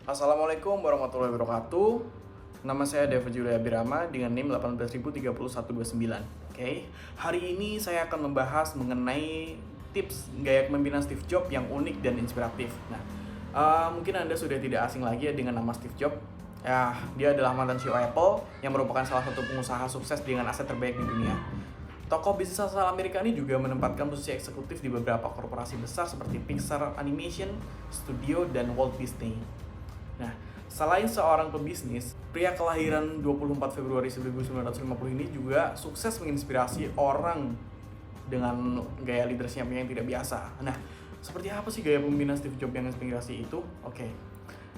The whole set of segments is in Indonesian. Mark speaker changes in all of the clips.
Speaker 1: Assalamualaikum warahmatullahi wabarakatuh. Nama saya Deva Julia Birama dengan NIM 1830129. Oke, hari ini saya akan membahas mengenai tips gaya kepemimpinan Steve Jobs yang unik dan inspiratif. Mungkin Anda sudah tidak asing lagi ya dengan nama Steve Jobs. Ya, dia adalah mantan CEO Apple yang merupakan salah satu pengusaha sukses dengan aset terbaik di dunia. Tokoh bisnis asal Amerika ini juga menempatkan posisi eksekutif di beberapa korporasi besar seperti Pixar Animation Studio dan Walt Disney. Nah, selain seorang pebisnis, pria kelahiran 24 Februari 1950 ini juga sukses menginspirasi orang dengan gaya leadership yang tidak biasa. Nah, seperti apa sih gaya pemimpinan Steve Jobs yang menginspirasi itu? Oke.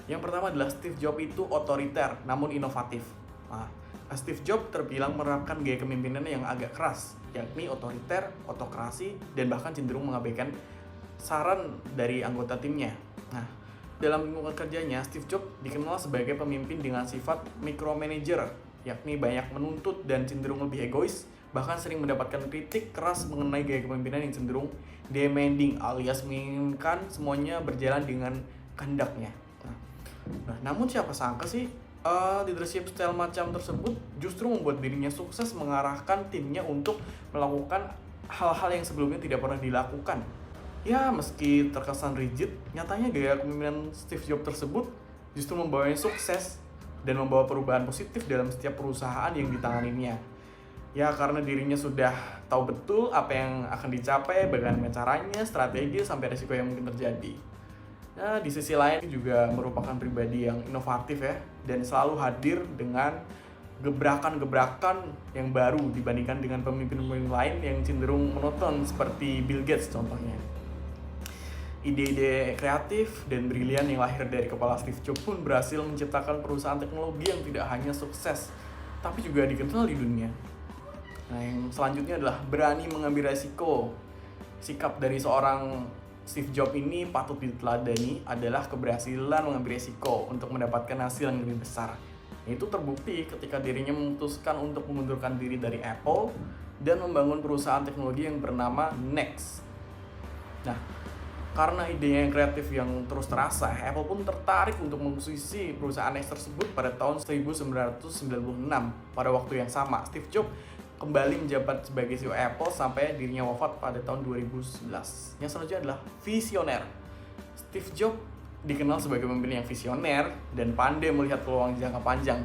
Speaker 1: Yang pertama adalah Steve Jobs itu otoriter namun inovatif. Nah, Steve Jobs terbilang menerapkan gaya kepemimpinan yang agak keras, yakni otoriter, otokrasi, dan bahkan cenderung mengabaikan saran dari anggota timnya. Nah, dalam lingkungan kerjanya, Steve Jobs dikenal sebagai pemimpin dengan sifat micromanager, yakni banyak menuntut dan cenderung lebih egois, bahkan sering mendapatkan kritik keras mengenai gaya kepemimpinan yang cenderung demanding alias menginginkan semuanya berjalan dengan kehendaknya. Namun siapa sangka sih leadership style macam tersebut justru membuat dirinya sukses mengarahkan timnya untuk melakukan hal-hal yang sebelumnya tidak pernah dilakukan. Ya, meski terkesan rigid, nyatanya gaya kepemimpinan Steve Jobs tersebut justru membawanya sukses dan membawa perubahan positif dalam setiap perusahaan yang ditanganinya. Ya, karena dirinya sudah tahu betul apa yang akan dicapai, bagaimana caranya, strategi, sampai resiko yang mungkin terjadi. Nah, di sisi lain juga merupakan pribadi yang inovatif ya, dan selalu hadir dengan gebrakan-gebrakan yang baru dibandingkan dengan pemimpin-pemimpin lain yang cenderung monoton seperti Bill Gates contohnya. Ide-ide kreatif dan brilian yang lahir dari kepala Steve Jobs pun berhasil menciptakan perusahaan teknologi yang tidak hanya sukses, tapi juga dikenal di dunia. Nah, yang selanjutnya adalah berani mengambil resiko. Sikap dari seorang Steve Jobs ini patut diteladani adalah keberhasilan mengambil resiko untuk mendapatkan hasil yang lebih besar. Itu terbukti ketika dirinya memutuskan untuk mengundurkan diri dari Apple dan membangun perusahaan teknologi yang bernama Next. Nah, karena idenya yang kreatif yang terus terasa, Apple pun tertarik untuk mengakuisisi perusahaan Next tersebut pada tahun 1996. Pada waktu yang sama, Steve Jobs kembali menjabat sebagai CEO Apple sampai dirinya wafat pada tahun 2011. Yang selanjutnya adalah visioner. Steve Jobs dikenal sebagai pemimpin yang visioner dan pandai melihat peluang jangka panjang.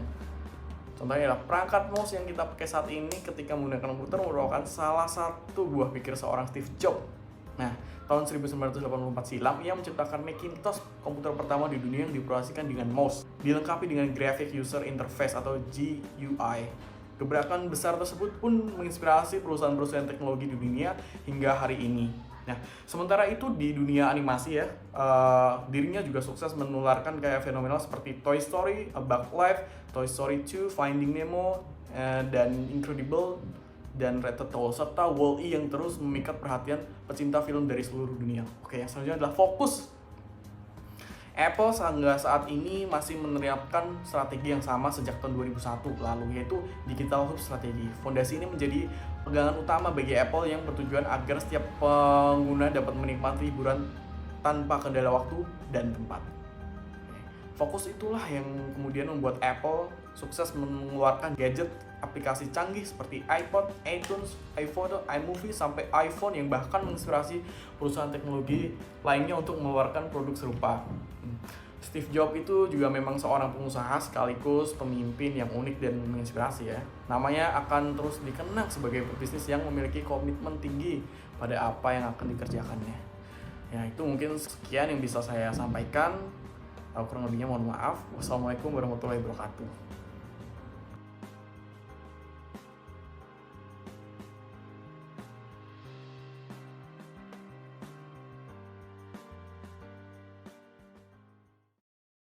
Speaker 1: Contohnya adalah perangkat mouse yang kita pakai saat ini ketika menggunakan komputer merupakan salah satu buah pikir seorang Steve Jobs. Nah, tahun 1984 silam, ia menciptakan Macintosh, komputer pertama di dunia yang dioperasikan dengan mouse, dilengkapi dengan Graphic User Interface atau GUI. Gebrakan besar tersebut pun menginspirasi perusahaan-perusahaan teknologi di dunia hingga hari ini. Nah, sementara itu di dunia animasi ya, dirinya juga sukses menularkan kayak fenomenal seperti Toy Story, A Bug Life, Toy Story 2, Finding Nemo, dan Incredible, dan Ratatouille, serta Wall-E yang terus memikat perhatian pecinta film dari seluruh dunia. Oke, yang selanjutnya adalah fokus. Apple hingga saat ini masih menerapkan strategi yang sama sejak tahun 2001 lalu, yaitu Digital Hub Strategy. Fondasi ini menjadi pegangan utama bagi Apple yang bertujuan agar setiap pengguna dapat menikmati hiburan tanpa kendala waktu dan tempat. Fokus itulah yang kemudian membuat Apple sukses mengeluarkan gadget aplikasi canggih seperti iPod, iTunes, iPhoto, iMovie, sampai iPhone yang bahkan menginspirasi perusahaan teknologi lainnya untuk mengeluarkan produk serupa. Steve Jobs itu juga memang seorang pengusaha sekaligus pemimpin yang unik dan menginspirasi ya. Namanya akan terus dikenang sebagai pebisnis yang memiliki komitmen tinggi pada apa yang akan dikerjakannya. Ya, itu mungkin sekian yang bisa saya sampaikan. Kurang lebihnya mohon maaf. Wassalamualaikum warahmatullahi wabarakatuh.